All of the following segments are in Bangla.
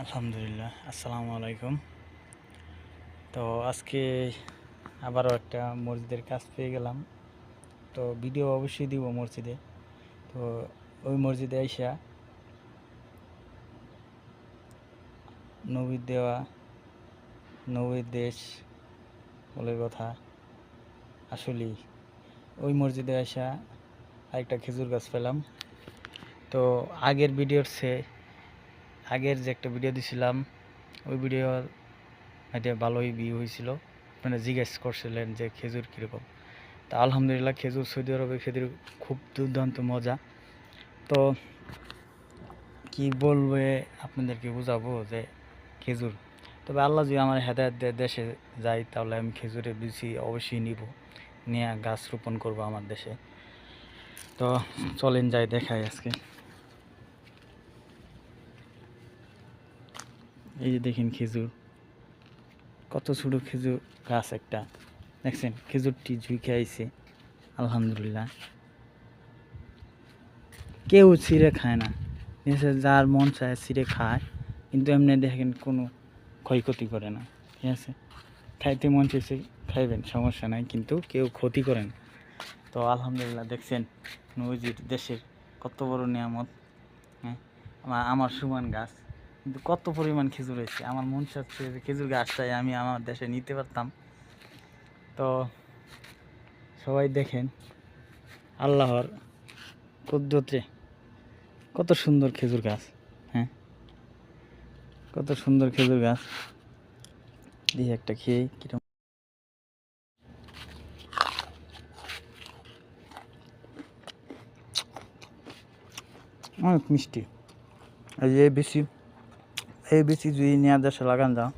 আলহামদুলিল্লাহ, আসসালামু আলাইকুম। তো আজকে আবারও একটা মসজিদের কাজ পেয়ে গেলাম। তো ভিডিও অবশ্যই দিব মসজিদে। তো ওই মসজিদে আইসা নবীর দেওয়া নবীর দেশ বলে কথা। আসলেই ওই মসজিদে আইসা আরেকটা খেজুর গাছ পেলাম। তো আগের আগের যে একটা ভিডিও দিছিলাম, ওই ভিডিও এটা ভালোই ভিউ হয়েছিল। আপনারা জিজ্ঞেস করছিলেন যে খেজুর কীরকম। তা আলহামদুলিল্লাহ, খেজুর সৌদি আরবে খেজুর খুব দুর্দান্ত মজা। তো কি বলবে আপনাদেরকে বোঝাবো যে খেজুর, তবে আল্লাহ যদি আমার হেদায়েত দেয় দেশে যাই, তাহলে আমি খেজুরের বিচি অবশ্যই নিয়ে গাছ রোপণ করবো আমার দেশে। তো চলেন যাই দেখাই আজকে। এই যে দেখেন খেজুর, কত ছোটো খেজুর গাছ একটা, দেখছেন খেজুরটি ঝুঁকে আইছে। আলহামদুলিল্লাহ, কেউ ছিঁড়ে খায় না, যার মন চায় ছিঁড়ে খায়, কিন্তু এমনি দেখেন কোনো ক্ষয়ক্ষতি করে না। ঠিক আছে, খাইতে মন চেয়েছে খাইবেন, সমস্যা নাই, কিন্তু কেউ ক্ষতি করে না। তো আলহামদুলিল্লাহ, দেখছেন নবীজির দেশের কত বড় নিয়ামত। হ্যাঁ, আমার সমান গাছ, কিন্তু কত পরিমাণ খেজুর হয়েছে। আমার মন চাচ্ছে যে খেজুর গাছটাই আমি আমার দেশে নিতে পারতাম। তো সবাই দেখেন আল্লাহর কুদরতে কত সুন্দর খেজুর গাছ। হ্যাঁ, কত সুন্দর খেজুর গাছ। দিয়ে একটা খেয়ে কিরকম অনেক মিষ্টি। এই বেশি যদি নেওয়ার দেশে লাগান যাও,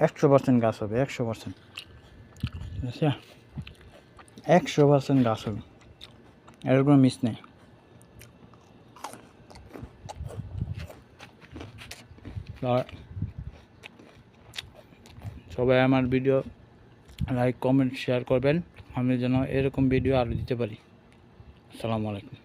100% গাছ হবে, 100%। 100% গাছ হবে, এর কোনো মিস নেই। সবাই আমার ভিডিও লাইক, কমেন্ট, শেয়ার করবেন, আমি যেন এরকম ভিডিও আরও দিতে পারি। আসসালামু আলাইকুম।